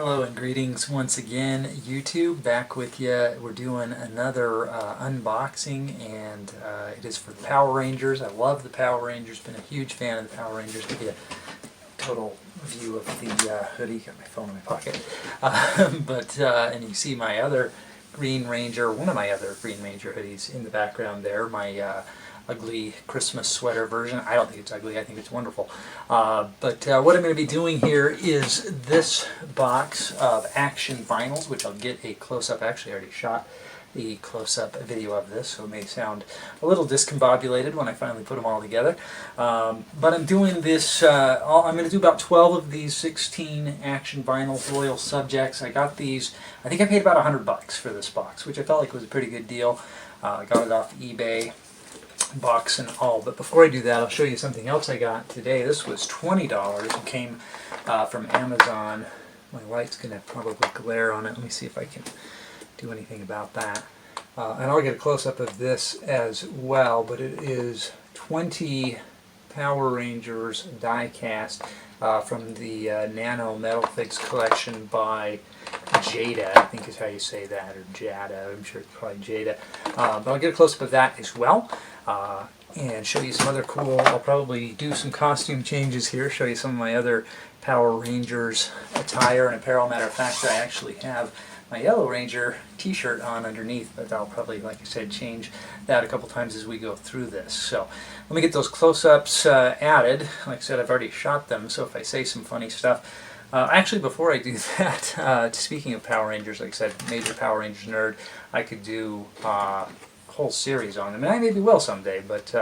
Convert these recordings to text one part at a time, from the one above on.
Hello and greetings once again, YouTube. Back with you. We're doing another unboxing, and it is for the Power Rangers. I love the Power Rangers. Been a huge fan of the Power Rangers. Give you a total view of the hoodie. Got my phone in my pocket, and you see my other Green Ranger, one of my other Green Ranger hoodies in the background there. My ugly Christmas sweater version. I don't think it's ugly, I think it's wonderful. But what I'm going to be doing here is this box of action vinyls, which I'll get a close-up. Actually, I already shot the close-up video of this, so it may sound a little discombobulated when I finally put them all together. But I'm doing this, I'm going to do about 12 of these 16 action vinyl loyal subjects. I got these, I think I paid about $100 for this box, which I felt like was a pretty good deal. I got it off eBay. Box and all. But before I do that, I'll show you something else I got today. This was $20. It came from Amazon. My light's going to probably glare on it. Let me see if I can do anything about that. And I'll get a close-up of this as well, but it is 20 Power Rangers die-cast from the Nano Metal Fix collection by Jada, I think is how you say that, or Jada, I'm sure it's probably Jada. But I'll get a close-up of that as well, and show you some other cool, I'll probably do some costume changes here, show you some of my other Power Rangers attire and apparel. Matter of fact, I actually have my Yellow Ranger t-shirt on underneath, but I'll probably, like I said, change that a couple times as we go through this. So let me get those close-ups added. Like I said, I've already shot them, so if I say some funny stuff. Actually, before I do that, speaking of Power Rangers, like I said, major Power Rangers nerd, I could do a whole series on them, and I maybe will someday, but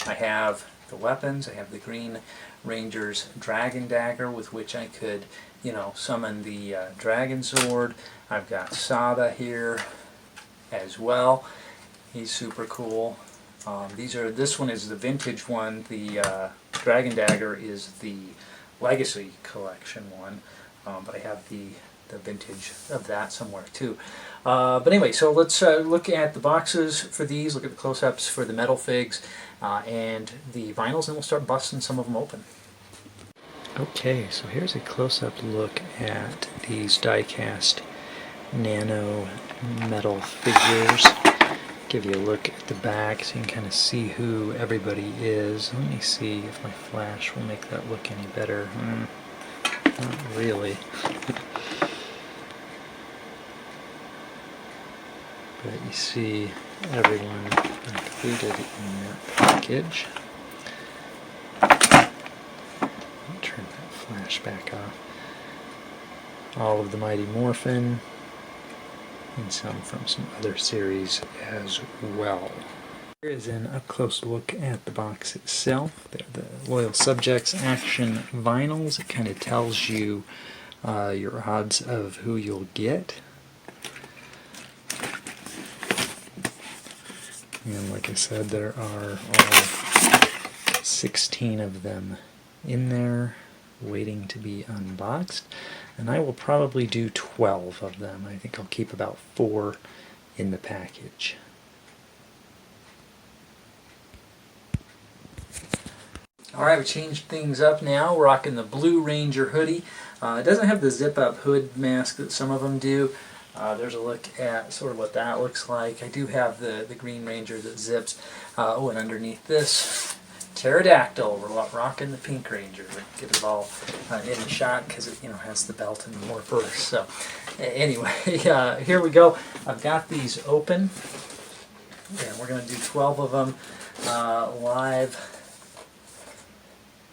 I have the weapons. I have the Green Ranger's Dragon Dagger, with which I could, you know, summon the Dragon Sword. I've got Sada here as well. He's super cool. This one is the vintage one. The Dragon Dagger is the Legacy Collection one, but I have the vintage of that somewhere too. But anyway, so let's look at the boxes for these, look at the close-ups for the metal figs and the vinyls, and we'll start busting some of them open. Okay, so here's a close-up look at these die-cast Nano metal figures. Give you a look at the back so you can kind of see who everybody is. Let me see if my flash will make that look any better. Not really. But you see everyone included in that package. Turn that flash back off. All of the Mighty Morphin, and some from some other series as well. Here is an up-close look at the box itself. They're the Loyal Subjects Action Vinyls. It kind of tells you your odds of who you'll get. And like I said, there are all 16 of them in there waiting to be unboxed. And I will probably do 12 of them. I think I'll keep about 4 in the package. Alright, we changed things up now. We're rocking the blue Ranger hoodie. It doesn't have the zip-up hood mask that some of them do. There's a look at sort of what that looks like. I do have the Green Ranger that zips. Oh, and underneath this, Pterodactyl. We're rocking the Pink Ranger. Get it all in the shot because it, has the belt and more fur. So anyway, here we go. I've got these open, and we're going to do 12 of them live.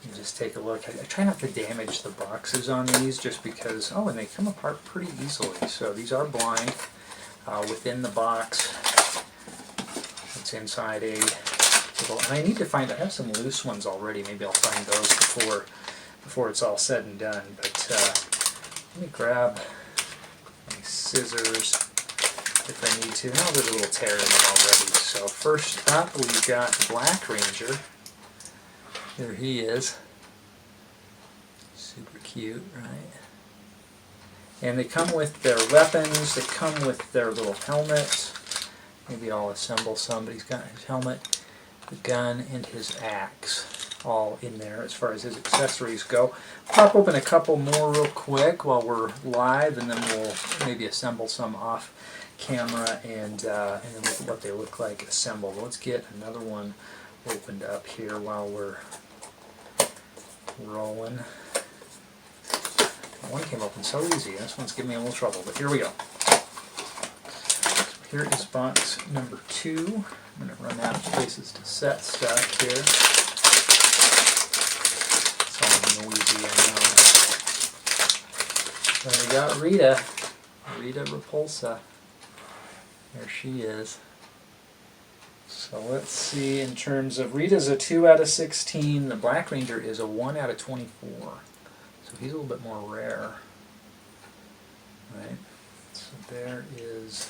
You just take a look. I try not to damage the boxes on these just because, and they come apart pretty easily. So these are blind within the box. It's inside a little, and I need to find, I have some loose ones already. Maybe I'll find those before it's all said and done. But let me grab my scissors if I need to. Now there's a little tear in it already. So first up, we've got the Black Ranger. There he is. Super cute, right? And they come with their weapons, they come with their little helmets. Maybe I'll assemble some, but he's got his helmet, the gun, and his axe. all in there as far as his accessories go. Pop open a couple more real quick while we're live, and then we'll maybe assemble some off camera and then look at what they look like assembled. Let's get another one opened up here while we're rolling. That one came open so easy. This one's giving me a little trouble, but here we go. Here is box number 2. I'm going to run out of places to set stuff here. It's all noisy, I know. So we got Rita Repulsa. There she is. So let's see, in terms of Rita's a 2 out of 16. The Black Ranger is a 1 out of 24. So he's a little bit more rare. Right? So there is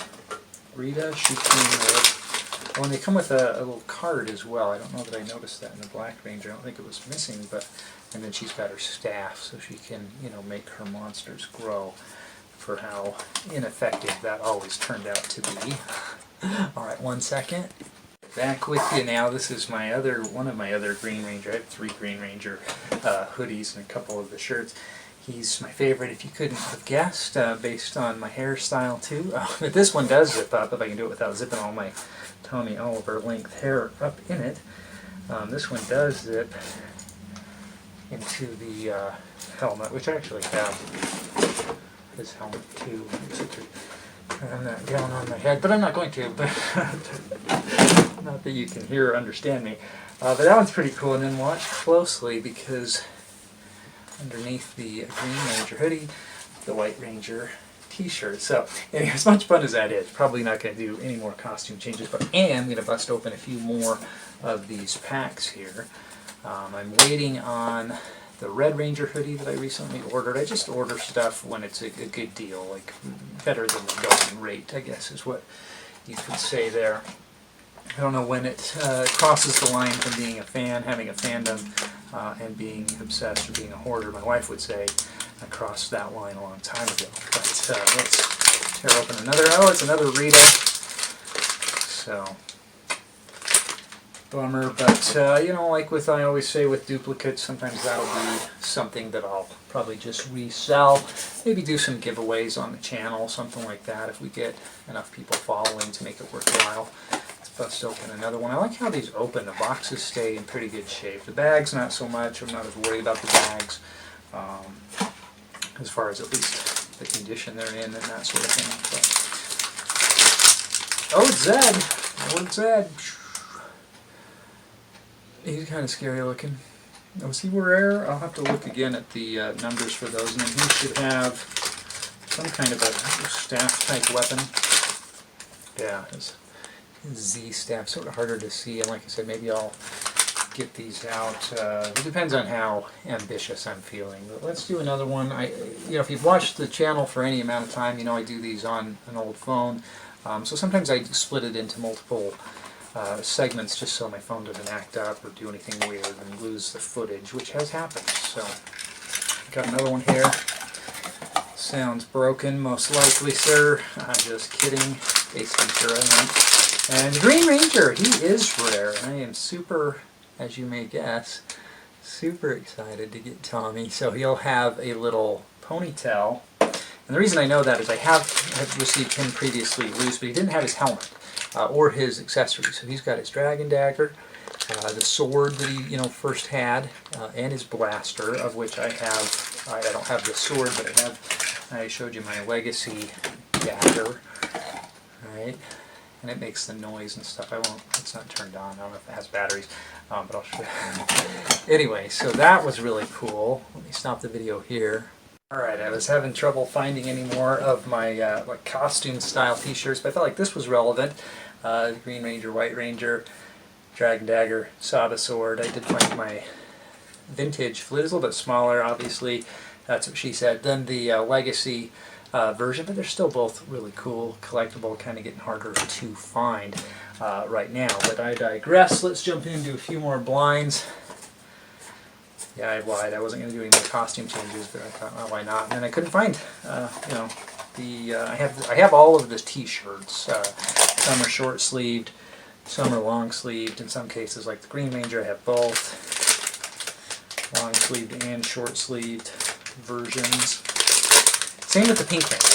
Rita. She came with, oh, and they come with a little card as well. I don't know that I noticed that in the Black Ranger. I don't think it was missing, but and then she's got her staff, so she can, you know, make her monsters grow, for how ineffective that always turned out to be. All right, 1 second. Back with you now. This is my one of my other Green Ranger. I have 3 Green Ranger hoodies and a couple of the shirts. He's my favorite, if you couldn't have guessed, based on my hairstyle too. But this one does zip up, if I can do it without zipping all my Tommy Oliver length hair up in it. This one does zip into the helmet, which I actually have his helmet too. I'm not down on my head, but I'm not going to. But not that you can hear or understand me. But that one's pretty cool. And then watch closely, because underneath the Green Ranger hoodie, the White Ranger t-shirt. So anyway, as much fun as that is, probably not going to do any more costume changes, but I am going to bust open a few more of these packs here. I'm waiting on the Red Ranger hoodie that I recently ordered. I just order stuff when it's a good deal, like better than the going rate, I guess is what you could say there. I don't know when it crosses the line from being a fan, having a fandom, and being obsessed or being a hoarder. My wife would say I crossed that line a long time ago. But let's tear open another. Oh, it's another Rita. So, bummer. But, you know, like I always say with duplicates, sometimes that'll be something that I'll probably just resell. Maybe do some giveaways on the channel, something like that, if we get enough people following to make it worthwhile. Bust open another one. I like how these open. The boxes stay in pretty good shape. The bags, not so much. I'm not as worried about the bags, as far as at least the condition they're in and that sort of thing. But, oh, it's Zed. Oh, it's Zed. He's kind of scary looking. Oh, is he rare? I'll have to look again at the numbers for those. And then he should have some kind of a staff type weapon. Yeah, his Z staff, sort of harder to see, and like I said, maybe I'll get these out. It depends on how ambitious I'm feeling. But let's do another one. You know, if you've watched the channel for any amount of time, you know I do these on an old phone. So sometimes I split it into multiple segments just so my phone doesn't act up or do anything weird and lose the footage, which has happened. So, got another one here. Sounds broken, most likely, sir. I'm just kidding. Basically, sure I am. And the Green Ranger, he is rare. I am super, as you may guess, super excited to get Tommy. So he'll have a little ponytail. And the reason I know that is I have received him previously loose, but he didn't have his helmet or his accessories. So he's got his dragon dagger, the sword that he first had, and his blaster, of which I have. I don't have the sword, but I showed you my legacy dagger. All right. And it makes the noise and stuff. It's not turned on. I don't know if it has batteries, but I'll show you. Anyway, so that was really cool. Let me stop the video here. Alright, I was having trouble finding any more of my like costume style t-shirts, but I felt like this was relevant. The Green Ranger, White Ranger, Dragon Dagger, Saga Sword. I did find my vintage flute. It's a little bit smaller, obviously. That's what she said. Then the Legacy version, but they're still both really cool, collectible, kind of getting harder to find right now. But I digress. Let's jump into a few more blinds. Yeah, I lied. I wasn't going to do any more costume changes, but I thought, well, why not? And then I couldn't find, I have all of the t-shirts. Some are short-sleeved, some are long-sleeved. In some cases, like the Green Ranger, I have both. long-sleeved and short-sleeved versions. Same with the Pink Ranger.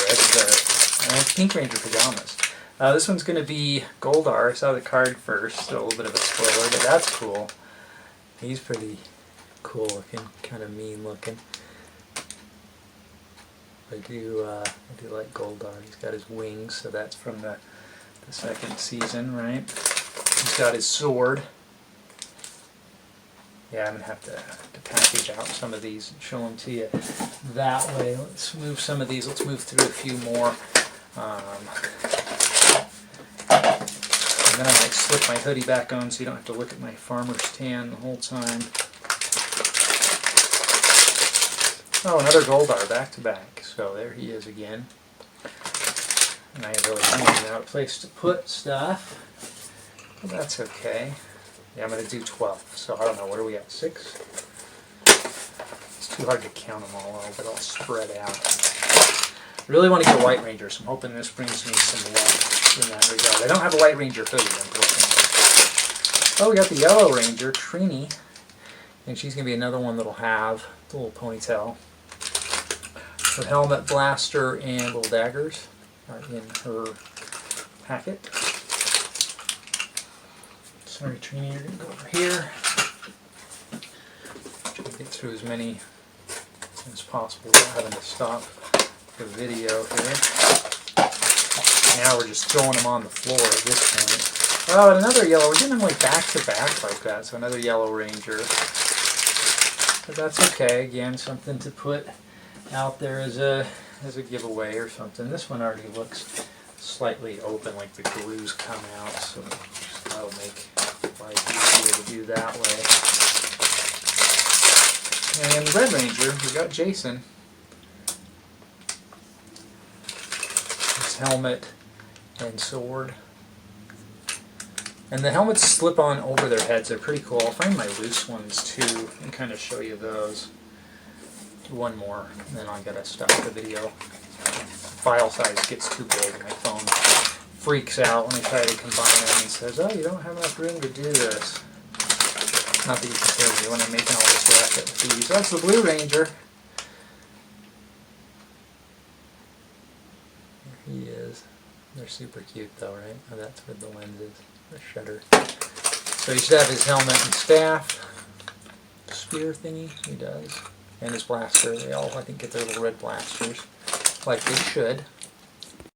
I have Pink Ranger pajamas. This one's going to be Goldar. I saw the card first, so a little bit of a spoiler, but that's cool. He's pretty cool looking, kind of mean looking. I do like Goldar. He's got his wings, so that's from the second season, right? He's got his sword. Yeah, I'm going to have to package out some of these and show them to you that way. Let's move some of these. Let's move through a few more. And then I might slip my hoodie back on so you don't have to look at my farmer's tan the whole time. Oh, another Goldar back to back. So there he is again. And I really don't have a place to put stuff. But that's okay. Yeah, I'm going to do 12. So I don't know, what are we at? 6? It's too hard to count them all out, but I'll spread out. Really want to get a White Ranger, so I'm hoping this brings me some luck in that regard. I don't have a White Ranger hoodie, unfortunately. Oh, we got the Yellow Ranger, Trini. And she's going to be another one that'll have the little ponytail. Her helmet, blaster, and little daggers are in her packet. Sorry, Trini, you're going to go over here. Try to get through as many as possible without having to stop the video here. Now we're just throwing them on the floor at this point. Oh, and another yellow. We're getting them like back to back like that. So another Yellow Ranger. But that's okay. Again, something to put out there as a giveaway or something. This one already looks slightly open, like the grooves come out. So that'll make life easier to do that way. And the Red Ranger, we got Jason. His helmet and sword. And the helmets slip on over their heads. They're pretty cool. I'll find my loose ones too and kind of show you those. One more, and then I gotta stop the video. File size gets too big. My phone freaks out when I try to combine them and says, "Oh, you don't have enough room to do this." Not that you can hear me when I'm making all this racket with these. That's the Blue Ranger. There he is. They're super cute though, right? Oh, that's where the lens is. The shutter. So he should have his helmet and staff. Spear thingy, he does. And his blaster. They all, I think, get their little red blasters. Like they should.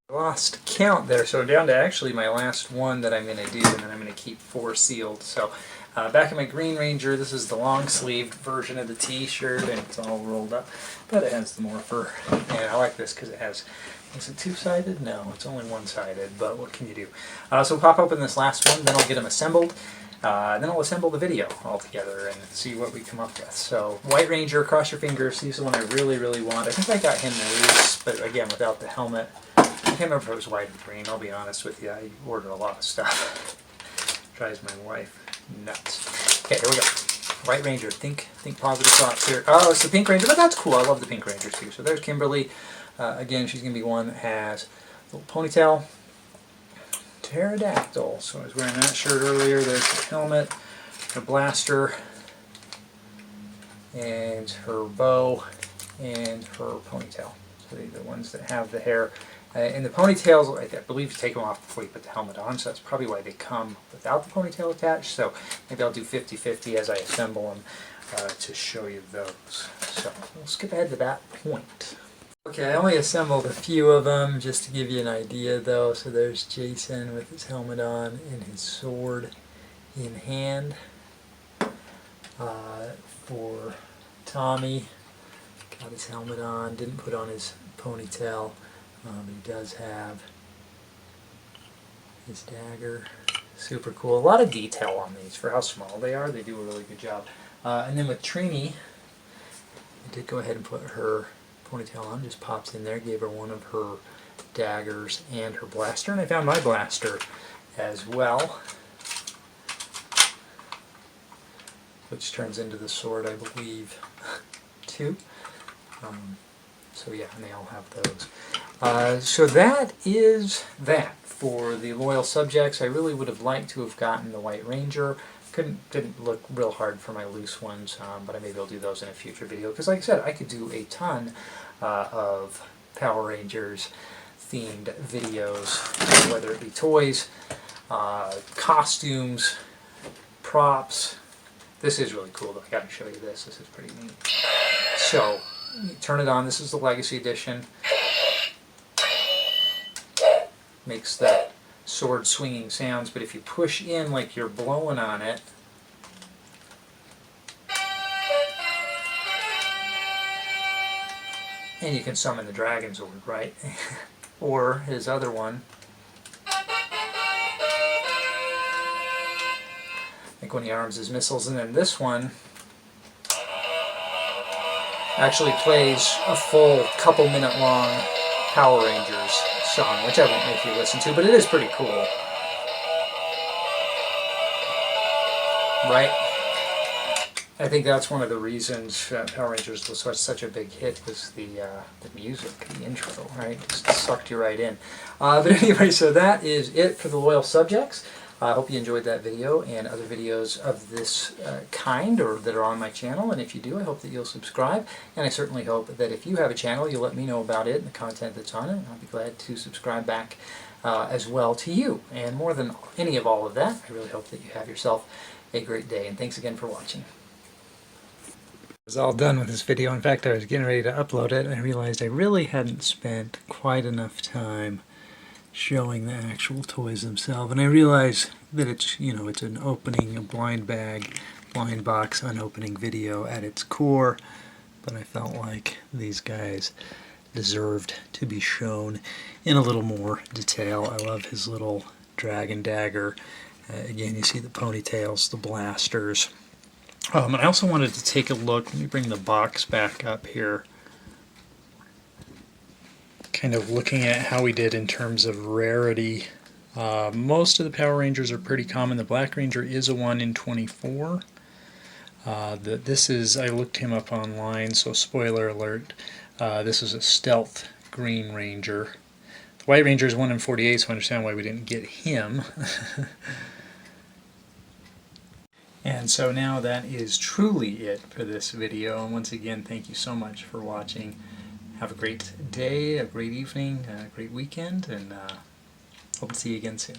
I lost count there, so down to actually my last one that I'm going to do, and then I'm going to keep 4 sealed. So back in my Green Ranger, this is the long-sleeved version of the t-shirt, and it's all rolled up. But it has the Morpher. And I like this because it has... Is it two-sided? No, it's only one-sided, but what can you do? So we'll pop open this last one, then I'll get them assembled. Then I'll assemble the video all together and see what we come up with. So, White Ranger, cross your fingers. He's the one I really, really want. I think I got him loose, but again, without the helmet. I can't remember if it was white or green, I'll be honest with you. I order a lot of stuff. Drives my wife nuts. Okay, here we go. White Ranger, think positive thoughts here. Oh, it's the Pink Ranger, but that's cool. I love the Pink Rangers too. So there's Kimberly. Again, she's going to be one that has a little ponytail. Pterodactyl. So I was wearing that shirt earlier. There's her helmet, her blaster, and her bow, and her ponytail. So these are the ones that have the hair. And the ponytails, I believe you take them off before you put the helmet on, so that's probably why they come without the ponytail attached. So maybe I'll do 50-50 as I assemble them to show you those. So we'll skip ahead to that point. Okay, I only assembled a few of them just to give you an idea though. So there's Jason with his helmet on and his sword in hand. For Tommy, got his helmet on, didn't put on his ponytail. He does have his dagger. Super cool. A lot of detail on these for how small they are. They do a really good job. And then with Trini, I did go ahead and put her ponytail on, just pops in there, gave her one of her daggers and her blaster, and I found my blaster as well, which turns into the sword, I believe, too. So yeah, and they all have those. So that is that for the loyal subjects. I really would have liked to have gotten the White Ranger, couldn't look real hard for my loose ones, but maybe I'll do those in a future video, because like I said, I could do a ton of Power Rangers themed videos, whether it be toys, costumes, props. This is really cool though. I gotta show you this. This is pretty neat. So, you turn it on. This is the Legacy Edition. Makes that sword swinging sounds, but if you push in like you're blowing on it, and you can summon the Dragon Sword, right? Or his other one, like when he arms his missiles, and then this one actually plays a full couple-minute long Power Rangers song, which I won't make you listen to, but it is pretty cool. Right? I think that's one of the reasons Power Rangers was such a big hit, was the music, the intro, right? Just sucked you right in. But anyway, so that is it for the loyal subjects. I hope you enjoyed that video and other videos of this kind, or that are on my channel. And if you do, I hope that you'll subscribe. And I certainly hope that if you have a channel, you'll let me know about it and the content that's on it. And I'll be glad to subscribe back as well to you. And more than any of all of that, I really hope that you have yourself a great day. And thanks again for watching. I was all done with this video. In fact, I was getting ready to upload it, and I realized I really hadn't spent quite enough time showing the actual toys themselves. And I realize that it's, you know, it's an opening, a blind bag, blind box unopening video at its core, but I felt like these guys deserved to be shown in a little more detail. I love his little dragon dagger. Again, you see the ponytails, the blasters. And I also wanted to take a look, let me bring the box back up here, kind of looking at how we did in terms of rarity. Most of the Power Rangers are pretty common. The Black Ranger is a 1 in 24. This is, I looked him up online, so spoiler alert, this is a stealth Green Ranger. The White Ranger is 1 in 48, so I understand why we didn't get him. And so now that is truly it for this video. And once again, thank you so much for watching. Have a great day, a great evening, a great weekend, and hope to see you again soon.